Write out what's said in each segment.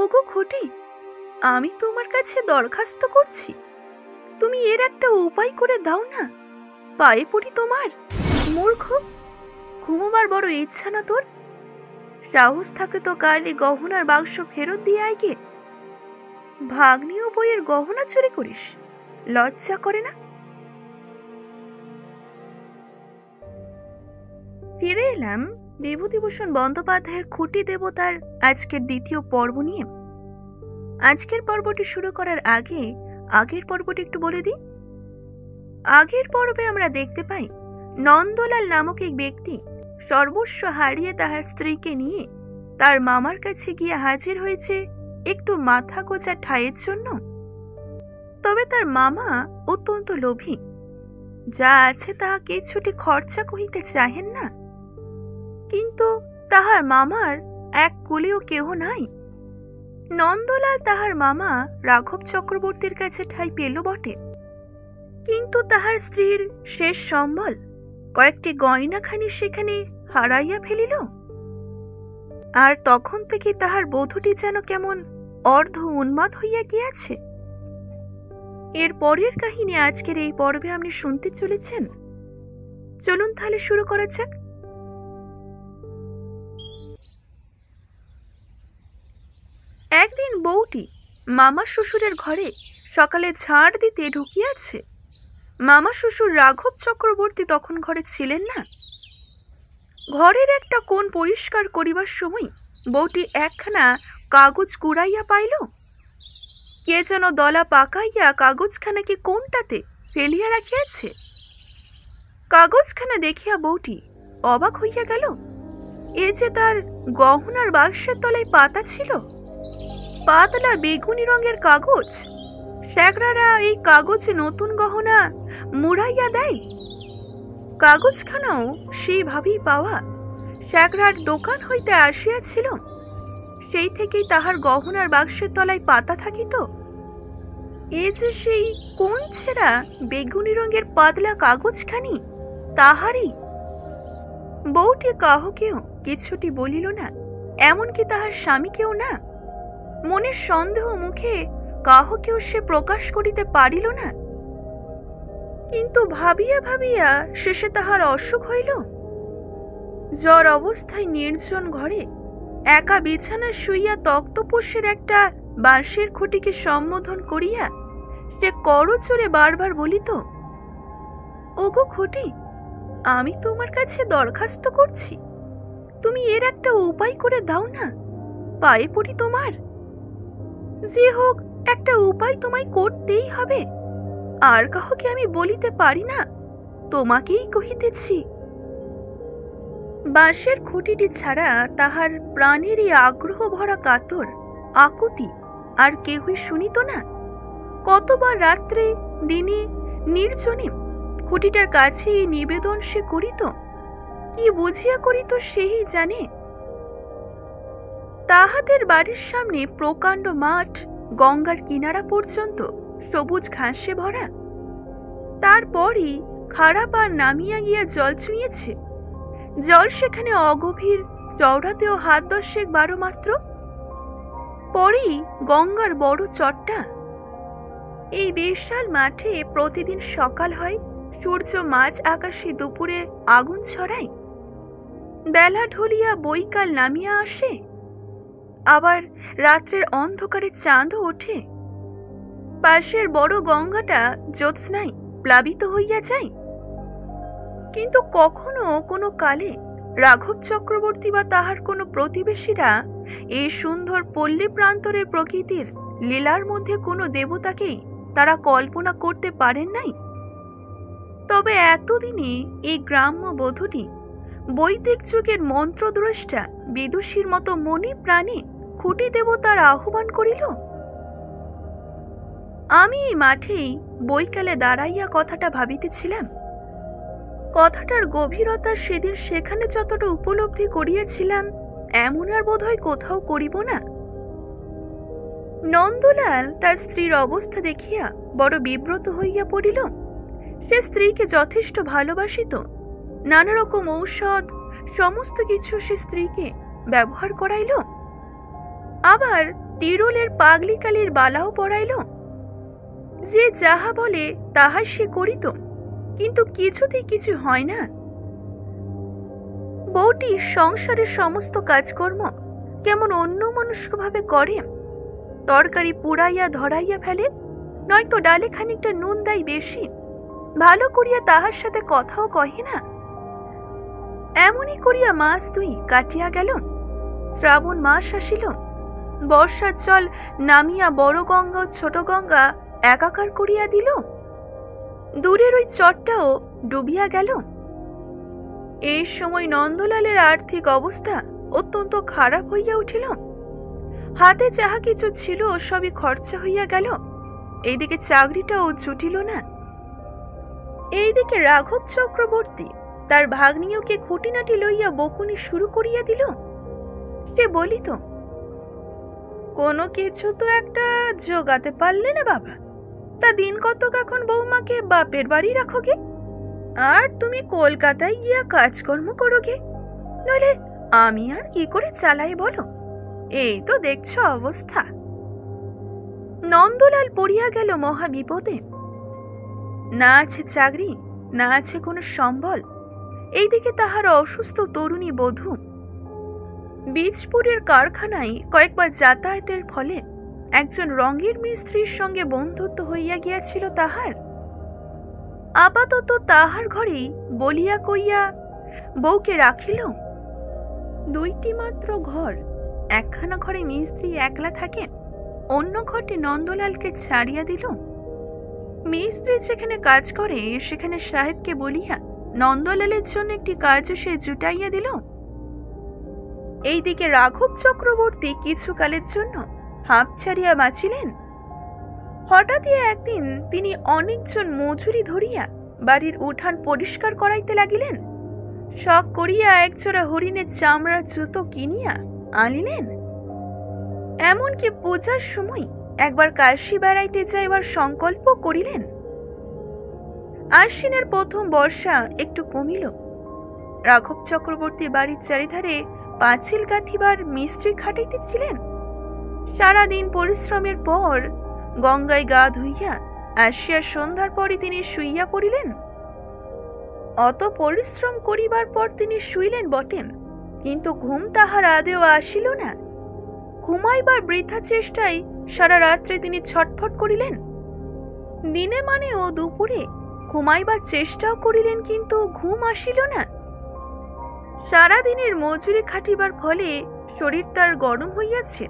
ওগো খুঁটি, আমি তোমার কাছে দরখাস্ত করছি, তুমি এর একটা উপায় করে দাও না। পায়ে পড়ি তোমার। মূর্খ, ঘুমোবার বড় ইচ্ছা না তোর? সাহস থাকে তো কাল এই গহনার বাক্স ফেরত দিয়ে আয় গে। ভাগ্নিও বইয়ের গহনা চুরি করিস, লজ্জা করে না? ফিরে এলাম বিভূতিভূষণ বন্দ্যোপাধ্যায়ের খুঁটি দেবতার আজকের দ্বিতীয় পর্ব নিয়ে। আজকের পর্বটি শুরু করার আগে আগের পর্বটি একটু বলে দিই। আগের পর্বে আমরা দেখতে পাই নন্দলাল নামক এক ব্যক্তি সর্বস্ব হারিয়ে তাহার স্ত্রীকে নিয়ে তার মামার কাছে গিয়ে হাজির হয়েছে একটু মাথা গোঁজা ঠাঁইয়ের জন্য। তবে তার মামা অত্যন্ত লোভী, যা আছে তাহা কিছুটি খরচা করিতে চাহেন না। কিন্তু তাহার মামার এক কুলেও কেহ নাই। নন্দলাল তাহার মামা রাঘব চক্রবর্তীর কাছে ঠাঁই পেল বটে, কিন্তু তাহার স্ত্রীর শেষ সম্বল কয়েকটি গয়নাখানি সেখানে হারাইয়া ফেলিল। আর তখন থেকে তাহার বধূটি যেন কেমন অর্ধ উন্মাদ হইয়া গিয়াছে। এর পরের কাহিনী আজকের এই পর্বে আপনি শুনতে চলেছেন। চলুন তাহলে শুরু করা যাক। একদিন বউটি মামা শ্বশুরের ঘরে সকালে ঝাড় দিতে ঢুকিয়াছে। মামা শ্বশুর রাঘব চক্রবর্তী তখন ঘরে ছিলেন না। ঘরের একটা কোণ পরিষ্কার করিবার সময় বউটি একখানা কাগজ কুড়াইয়া পাইল। কে যেন দলা পাকাইয়া কাগজখানাকে কোনটাতে ফেলিয়া রাখিয়াছে। কাগজখানা দেখিয়া বউটি অবাক হইয়া গেল। এ যে তার গহনার বাক্সের তলায় পাতা ছিল, পাতলা বেগুনি রঙের কাগজ। শ্যাকরারা এই কাগজে নতুন গহনা মুড়াইয়া দেয়। কাগজখানাও সেইভাবেই পাওয়া, শ্যাকরার দোকান হইতে আসিয়াছিল। সেই থেকেই তাহার গহনার বাক্সের তলায় পাতা থাকিত। এ যে সেই কোন ছেঁড়া বেগুনি রঙের পাতলা কাগজখানি, তাহারই। বউটি কাহকেও কিছুটি বলিল না, এমনকি তাহার স্বামীকেও না। মনের সন্দেহ মুখে কাহকেও সে প্রকাশ করিতে পারিল না। কিন্তু ভাবিয়া ভাবিয়া শেষে তাহার অসুখ হইল। জ্বর অবস্থায় নির্জন ঘরে একা বিছানায় শুইয়া তক্তপোষের একটা বাঁশের খুঁটিকে সম্বোধন করিয়া সে করজোড়ে বারবার বলিত, ওগো খুঁটি, আমি তোমার কাছে দরখাস্ত করছি, তুমি এর একটা উপায় করে দাও না। পায়ে পড়ি তোমার। যে হোক, একটা উপায় তোমায় করতেই হবে। আর কাহকে আমি বলিতে পারি না, তোমাকেই কহিতেছি। বাঁশের খুঁটিটি ছাড়া তাহার প্রাণেরই আগ্রহ ভরা কাতর আকুতি আর কেহই শুনিত না। কতবার রাত্রে দিনে নির্জনে খুঁটিটার কাছে এই নিবেদন সে করিত, কি বুঝিয়া করিত সেই জানে। তাহাদের বাড়ির সামনে প্রকাণ্ড মাঠ, গঙ্গার কিনারা পর্যন্ত সবুজ ঘাসে ভরা। তারপরই খারাপ আর নামিয়া গিয়া জল ছুঁয়েছে। জল সেখানে অগভীর, চওড়াতেও হাত 10-12 মাত্র। পরেই গঙ্গার বড় চট্টা। এই বিশাল মাঠে প্রতিদিন সকাল হয়, সূর্য মাঝ আকাশে দুপুরে আগুন ছড়ায়। বেলা ঢলিয়া বৈকাল নামিয়া আসে, আবার রাত্রের অন্ধকারে চাঁদও ওঠে। পাশের বড় গঙ্গাটা জ্যোৎস্নায় প্লাবিত হইয়া যায়। কিন্তু কখনো কোনো কালে রাঘব চক্রবর্তী বা তাহার কোনো প্রতিবেশীরা এই সুন্দর পল্লী প্রান্তরের প্রকৃতির লীলার মধ্যে কোনো দেবতাকেই তারা কল্পনা করতে পারেন নাই। তবে এতদিনে এই গ্রাম্য বধূটি বৈদিক যুগের মন্ত্রদ্রষ্টা বিদুষীর মতো মনে প্রাণে খুঁটি দেবতার আহ্বান করিল। আমি এই মাঠেই বৈকালে দাঁড়াইয়া কথাটা ভাবিতেছিলাম। কথাটার গভীরতা সেদিন সেখানে যতটা উপলব্ধি করিয়াছিলাম, এমন আর বোধহয় কোথাও করিব না। নন্দলাল তার স্ত্রীর অবস্থা দেখিয়া বড় বিব্রত হইয়া পড়িল। সে স্ত্রীকে যথেষ্ট ভালোবাসিত। নানা রকম ঔষধ, সমস্ত কিছু সে স্ত্রীকে ব্যবহার করাইল। আবার তিরুলের পাগলিকালির বালাও পরাইল। যে যাহা বলে তাহা সে করিত, কিন্তু কিছুতেই কিছু হয় না। বউটি সংসারের সমস্ত কাজকর্ম কেমন অন্যমনস্কভাবে করে। তরকারি পুড়াইয়া ধরাইয়া ফেলে, নয়তো ডালে খানিকটা নুন দেয় বেশি, ভালো করিয়া তাহার সাথে কথাও কহে না। এমনই করিয়া মাস 2 কাটিয়া গেল। শ্রাবণ মাস আসিল। বর্ষার জল নামিয়া বড় গঙ্গা ও ছোট গঙ্গা একাকার করিয়া দিল। দূরের ওই চরটাও ডুবিয়া গেল। এই সময় নন্দলালের আর্থিক অবস্থা অত্যন্ত খারাপ হইয়া উঠিল। হাতে যাহা কিছু ছিল সবই খরচা হইয়া গেল। এইদিকে চাকরিটাও জুটিল না। এইদিকে রাঘব চক্রবর্তী তার ভাগ্নিওকে খুঁটিনাটি লইয়া বকুনি শুরু করিয়া দিল। সে বলিত, কোনো কিছু তো একটা জোগাতে পারলে না বাবা, তা দিন কতক এখন বৌমাকে বাপের বাড়ি রাখোগে, আর তুমি কলকাতায় গিয়া কাজকর্ম করোগে, নইলে আমি আর কি করে চালাই বলো? এই তো দেখছো অবস্থা। নন্দলাল পড়িয়া গেল মহা বিপদে। না আছে চাকরি, না আছে কোনো সম্বল। এইদিকে তাহার অসুস্থ তরুণী বধূ। বীজপুরের কারখানায় কয়েকবার যাতায়াতের ফলে একজন রঙের মিস্ত্রির সঙ্গে বন্ধুত্ব হইয়া গিয়াছিল তাহার। আপাতত তাহার ঘরেই বলিয়া কইয়া বউকে রাখিল। 2টি মাত্র ঘর। একখানা ঘরে মিস্ত্রি একলা থাকে, অন্য ঘরটি নন্দলালকে ছাড়িয়া দিল। মিস্ত্রি যেখানে কাজ করে সেখানে সাহেবকে বলিয়া নন্দলালের জন্য একটি কাজও সে জুটাইয়া দিল। এইদিকে রাঘব চক্রবর্তী কিছুকালের জন্য হাঁপ ছাড়িয়া বাঁচিলেন। হঠাৎই একদিন তিনি অনেকজন মজুরি ধরিয়া বাড়ির উঠান পরিষ্কার করাইতে লাগিলেন। শখ করিয়া একজোড়া হরিণের চামড়ার জুতো কিনিয়া আনিলেন। এমনকি পূজার সময় একবার কাশী বেড়াইতে যাইবার সংকল্প করিলেন। আশ্বিনের প্রথম বর্ষা একটু কমিল। রাঘব চক্রবর্তী বাড়ির চারিধারে পাঁচিল গাঁথিবার মিস্ত্রি খাটাইতেছিলেন। সারাদিন পরিশ্রমের পর গঙ্গায় গা ধুইয়া আসিয়া সন্ধ্যার পরে তিনি শুইয়া পড়িলেন। অত পরিশ্রম করিবার পর তিনি শুইলেন বটেন, কিন্তু ঘুম তাহার আদেও আসিল না। ঘুমাইবার বৃথা চেষ্টায় সারা রাত্রে তিনি ছটফট করিলেন। দিনে মানে ও দুপুরে ঘুমাইবার চেষ্টাও করিলেন, কিন্তু ঘুম আসিল না। সারাদিনের মজুরি খাটিবার ফলে শরীর তার গরম হইয়াছে,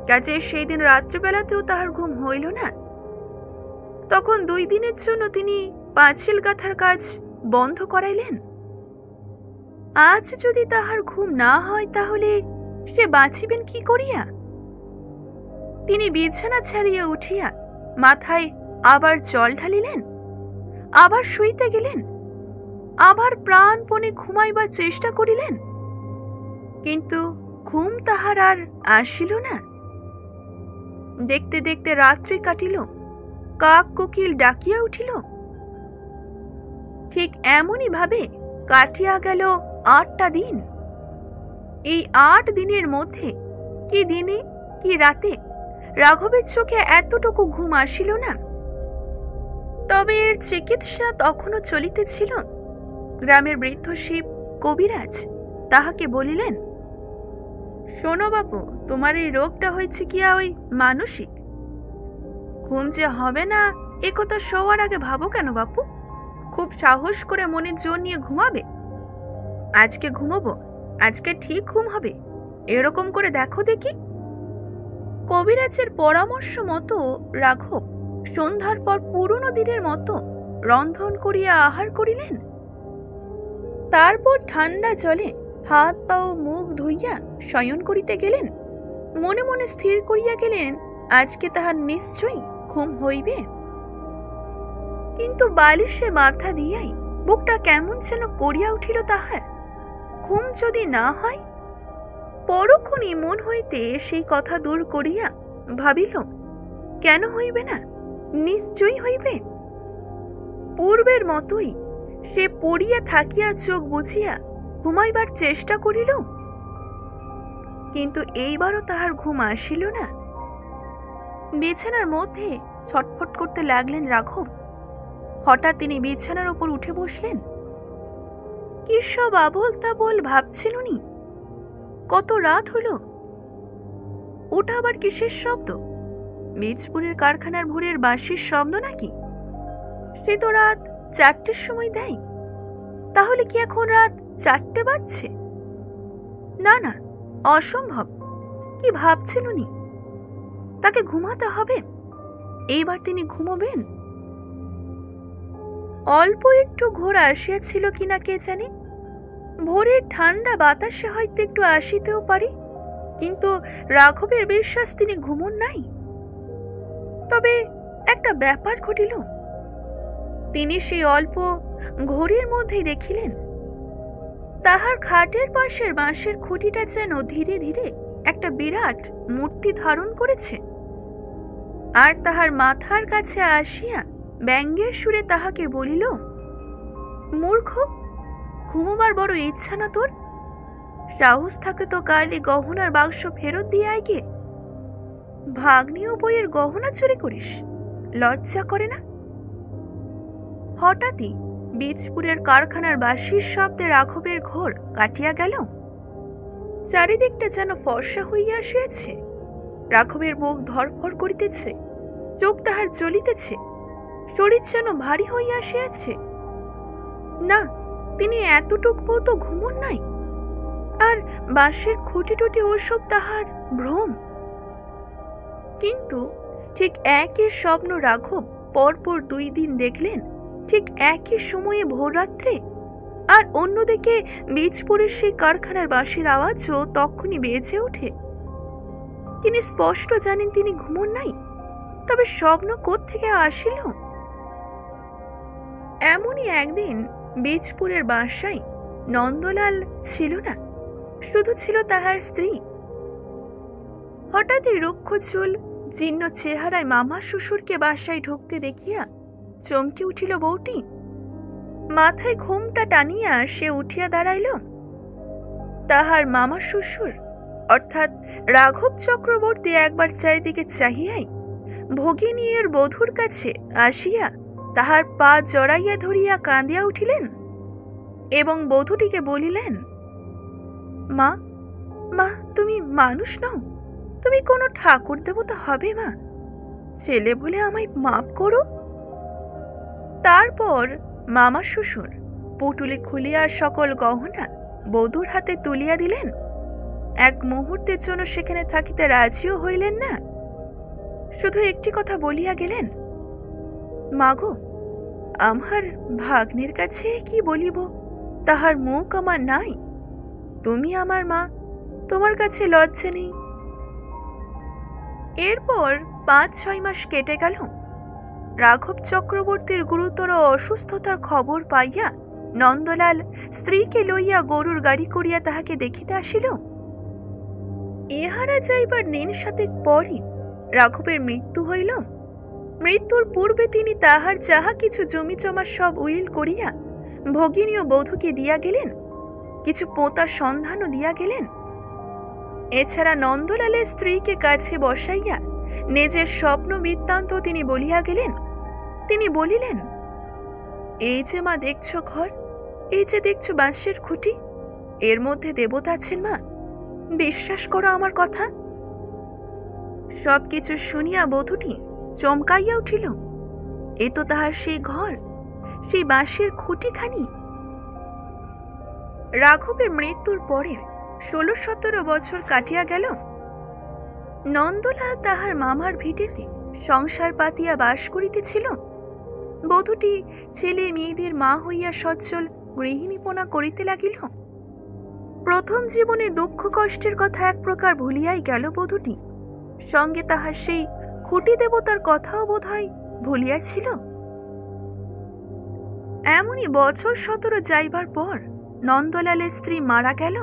কাজে সেই দিন রাত্রিবেলাতেও তাহার ঘুম হইল না। তখন 2 দিনের জন্য তিনি পাঁচিল গাঁথার কাজ বন্ধ করাইলেন। আজ যদি তাহার ঘুম না হয় তাহলে সে বাঁচিবেন কি করিয়া? তিনি বিছানা ছাড়িয়া উঠিয়া মাথায় আবার জল ঢালিলেন, আবার শুইতে গেলেন, আবার প্রাণপণে ঘুমাইবার চেষ্টা করিলেন, কিন্তু ঘুম তাহার আর আসিল না। দেখতে দেখতে রাত্রি কাটিল, কাক কোকিল ডাকিয়া উঠিল। ঠিক এমনই ভাবে কাটিয়া গেল 8টা দিন। এই 8 দিনের মধ্যে কি দিনে কি রাতে রাঘবের চোখে এতটুকু ঘুম আসিল না। তবে এর চিকিৎসা তখনও চলিতেছিল। গ্রামের বৃদ্ধ শিব কবিরাজ তাহাকে বলিলেন, শোনো বাপু, তোমার এই রোগটা হয়েছে কিয়া ওই মানসিক। ঘুম যে হবে না এ কথা শোয়ার আগে ভাবো কেন বাপু? খুব সাহস করে মনে জোর নিয়ে ঘুমাবে। আজকে ঘুমাবো, আজকে ঠিক ঘুম হবে, এরকম করে দেখো দেখি। কবিরাজের পরামর্শ মতো রাঘব সন্ধ্যার পর পুরনো দিনের মতো রন্ধন করিয়া আহার করিলেন। তারপর ঠান্ডা জলে হাত পা ও মুখ ধুইয়া শয়ন করিতে গেলেন। মনে মনে স্থির করিয়া গেলেন আজকে তাহার নিশ্চয়ই ঘুম হইবে। কিন্তু বালিশে মাথা দিয়াই বুকটা কেমন যেন করিয়া উঠিল তাহার। ঘুম যদি না হয়? পরক্ষণই মন হইতে সেই কথা দূর করিয়া ভাবিল, কেন হইবে না, নিশ্চয়ই হইবে। পূর্বের মতোই সে পড়িয়া থাকিয়া চোখ বুঝিয়া ঘুমাইবার চেষ্টা করিল, কিন্তু এইবারও তাহার ঘুম আসিল না। বিছানার মধ্যে ছটফট করতে লাগলেন রাঘব। হঠাৎ তিনি বিছানার ওপর উঠে বসলেন। কি সব আবোল তাবোল ভাবছিল উনি। কত রাত হলো, ওটা আবার কিসের শব্দ? বীজপুরের কারখানার ভোরের বাঁশির শব্দ নাকি? সে তো রাত 4টের সময় দেয়, তাহলে কি এখন রাত 4টে বাজছে? না না, অসম্ভব। কি ভাবছেন উনি? তাকে ঘুমাতে হবে, এইবার তিনি ঘুমোবেন। অল্প একটু ঘোর আসিয়াছিল কিনা কে জানে। ভোরের ঠান্ডা বাতাসে হয়তো একটু আসিতেও পারে, কিন্তু রাঘবের বিশ্বাস তিনি ঘুমন নাই। তবে একটা ব্যাপার ঘটিল। তিনি সেই অল্প ঘড়ির মধ্যেই দেখিলেন তাহার খাটের পাশের বাঁশের খুঁটিটা যেন ধীরে ধীরে একটা বিরাট মূর্তি ধারণ করেছে, আর তাহার মাথার কাছে আসিয়া ব্যঙ্গের সুরে তাহাকে বলিল, মূর্খ, ঘুমোবার বড় ইচ্ছা না তোর? সাহস থাকে তো কালে গহনার বাক্স ফেরত দিয়ে আয় গে। ভাগ্নীয় বইয়ের গহনা চুরি করিস, লজ্জা করে না? হঠাৎই বীজপুরের কারখানার বাঁশির শব্দে রাঘবের ঘোর কাটিয়া গেল। চারিদিকটা যেন ফর্সা হইয়া আসিয়াছে। রাঘবের বুক ধরফর করিতেছে, চোখ তাহার জ্বলিতেছে, শরীর যেন ভারী হইয়া আসিয়াছে। না, তিনি এতটুকু তো ঘুমন নাই। আর বাঁশের খুঁটি টুটি ওসব তাহার ভ্রম। কিন্তু ঠিক একই স্বপ্ন রাঘব পরপর 2 দিন দেখলেন, ঠিক একই সময়ে ভোররাত্রে। আর অন্যদিকে বীজপুরের সেই কারখানার বাঁশির আওয়াজও তখনই বেজে ওঠে। তিনি স্পষ্ট জানেন তিনি ঘুমন নাই, তবে স্বপ্ন কোত্থেকে আসিল? এমনই একদিন বীজপুরের বাসায় নন্দলাল ছিল না, শুধু ছিল তাহার স্ত্রী। হঠাৎই রুক্ষ চুল, জীর্ণ চেহারায় মামা শ্বশুরকে বাসায় ঢুকতে দেখিয়া চমকে উঠিল বউটি। মাথায় ঘোমটা টানিয়া সে উঠিয়া দাঁড়াইল। তাহার মামা শ্বশুর অর্থাৎ রাঘব চক্রবর্তী একবার চারিদিকে চাহিয়াই ভগিনীর বধূর কাছে আসিয়া তাহার পা জড়াইয়া ধরিয়া কাঁদিয়া উঠিলেন এবং বধূটিকে বলিলেন, মা, মা, তুমি মানুষ নও, তুমি কোনো ঠাকুর দেবতা হবে মা, ছেলে বলে আমায় মাপ করো। তারপর মামা শ্বশুর পুটুলি খুলিয়া সকল গহনা বধূর হাতে তুলিয়া দিলেন। এক মুহূর্তের জন্য সেখানে থাকিতে রাজিও হইলেন না, শুধু একটি কথা বলিয়া গেলেন, মাগো, আমার ভাগ্নের কাছে কি বলিব, তাহার মুখ আমার নাই। তুমি আমার মা, তোমার কাছে লজ্জা নেই। এরপর 5-6 মাস কেটে গেল। রাঘব চক্রবর্তীর গুরুতর অসুস্থতার খবর পাইয়া নন্দলাল স্ত্রীকে লইয়া গরুর গাড়ি করিয়া তাহাকে দেখিতে আসিল। ইহারা যাইবার দিন 7 পরই রাঘবের মৃত্যু হইল। মৃত্যুর পূর্বে তিনি তাহার যাহা কিছু জমি জমা সব উইল করিয়া ভগিনী ও বধূকে দিয়া গেলেন, কিছু পোতার সন্ধানও দিয়া গেলেন। এছাড়া নন্দলালের স্ত্রীকে কাছে বসাইয়া নিজের স্বপ্ন বৃত্তান্ত তিনি বলিয়া গেলেন। তিনি বলিলেন, এই যে মা দেখছ ঘর, এই যে দেখছো বাঁশের খুঁটি, এর মধ্যে দেবতা আছেন মা, বিশ্বাস করো আমার কথা। সবকিছু শুনিয়া বধূটি চমকাইয়া উঠিল। এ তো তাহার সেই ঘর, সেই বাঁশের খুঁটিখানি। রাঘবের মৃত্যুর পরে 16-17 বছর কাটিয়া গেল। নন্দলাল তাহার মামার ভিটেতে সংসার পাতিয়া বাস করিতেছিল। বধূটি ছেলে মেয়েদের মা হইয়া সচ্ছল গৃহিণীপনা করিতে লাগিল। প্রথম জীবনে দুঃখ কষ্টের কথা এক প্রকার ভুলিয়াই গেল বধূটি, সঙ্গে তাহার সেই খুঁটি দেবতার কথাও বোধহয় ভুলিয়াছিল। এমনই বছর 17 যাইবার পর নন্দলালের স্ত্রী মারা গেল।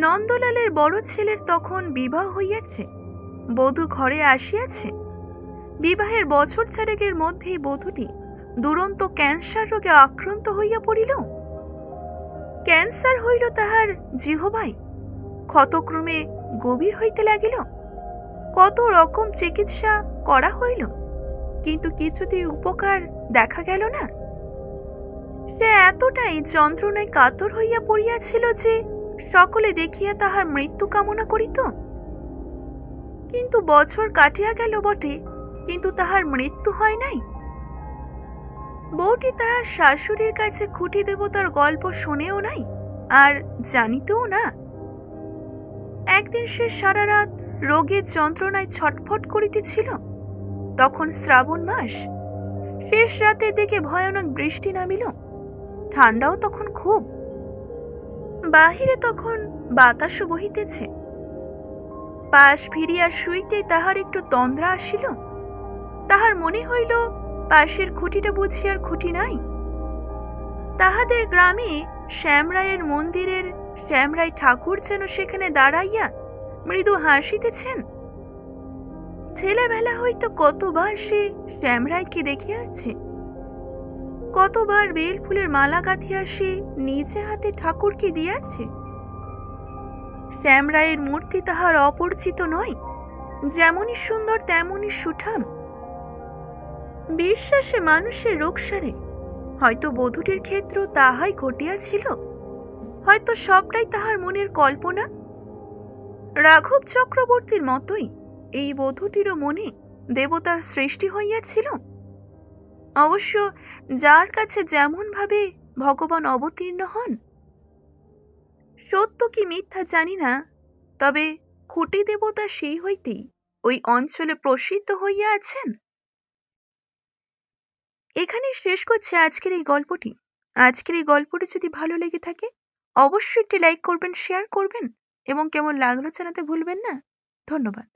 নন্দলালের বড় ছেলের তখন বিবাহ হইয়াছে, বধূ ঘরে আসিয়াছে। বিবাহের বছর 4 মধ্যেই বধূটি দুরন্ত ক্যান্সার রোগে আক্রান্ত হইয়া পড়িল। ক্যান্সার হইল তাহার জিহ্বায়, ক্ষতক্রমে গভীর হইতে লাগিল। কত রকম চিকিৎসা করা হইল, কিন্তু কিছুতেই উপকার দেখা গেল না। সে এতটাই যন্ত্রণায় কাতর হইয়া পড়িয়াছিল যে সকলে দেখিয়া তাহার মৃত্যু কামনা করিত। কিন্তু বছর কাটিয়া গেল বটে, কিন্তু তাহার মৃত্যু হয় নাই। বউটি তাহার শাশুড়ির কাছে খুঁটি দেবতার গল্প শুনেও নাই, আর জানিতেও না। একদিন সে সারা রাত রোগের যন্ত্রণায় ছটফট করিতেছিল। তখন শ্রাবণ মাস, শেষ রাতের দিকে ভয়ানক বৃষ্টি নামিল। ঠান্ডাও তখন খুব। বাহিরে তখন বাতাসও বহিতেছে। পাশ ফিরিয়া শুইতেই তাহার একটু তন্দ্রা আসিল। তাহার মনে হইল পাশের খুঁটিটা বুঝি আর খুঁটি নাই। তাহাদের গ্রামে শ্যামরায়ের মন্দিরের শ্যামরাই ঠাকুর যেন সেখানে দাঁড়াইয়া মৃদু হাসিতেছেন। ছেলেবেলা হইতো কতবার সে শ্যামরায়কে দেখিয়াছে, কতবার বেল ফুলের মালা গাঁথিয়া সে নিজে হাতে ঠাকুরকে দিয়াছে। শ্যামরায়ের মূর্তি তাহার অপরিচিত নয়, যেমনই সুন্দর তেমনই সুঠাম। বিশ্বাসে মানুষের রোগ সারে। হয়তো বধূটির ক্ষেত্র তাহাই ঘটিয়াছিল, হয়তো সবটাই তাহার মনের কল্পনা। রাঘব চক্রবর্তীর মতোই এই বধূটিরও মনে দেবতার সৃষ্টি হইয়াছিল। অবশ্য যার কাছে যেমন ভাবে ভগবান অবতীর্ণ হন, সত্য কি মিথ্যা জানি না, তবে খুঁটি দেবতা সেই হইতেই ওই অঞ্চলে প্রসিদ্ধ হইয়া আছেন। এখানে শেষ করছে আজকের এই গল্পটি। আজকের এই গল্পটি যদি ভালো লেগে থাকে অবশ্যই একটি লাইক করবেন, শেয়ার করবেন এবং কেমন লাগলো জানাতে ভুলবেন না। ধন্যবাদ।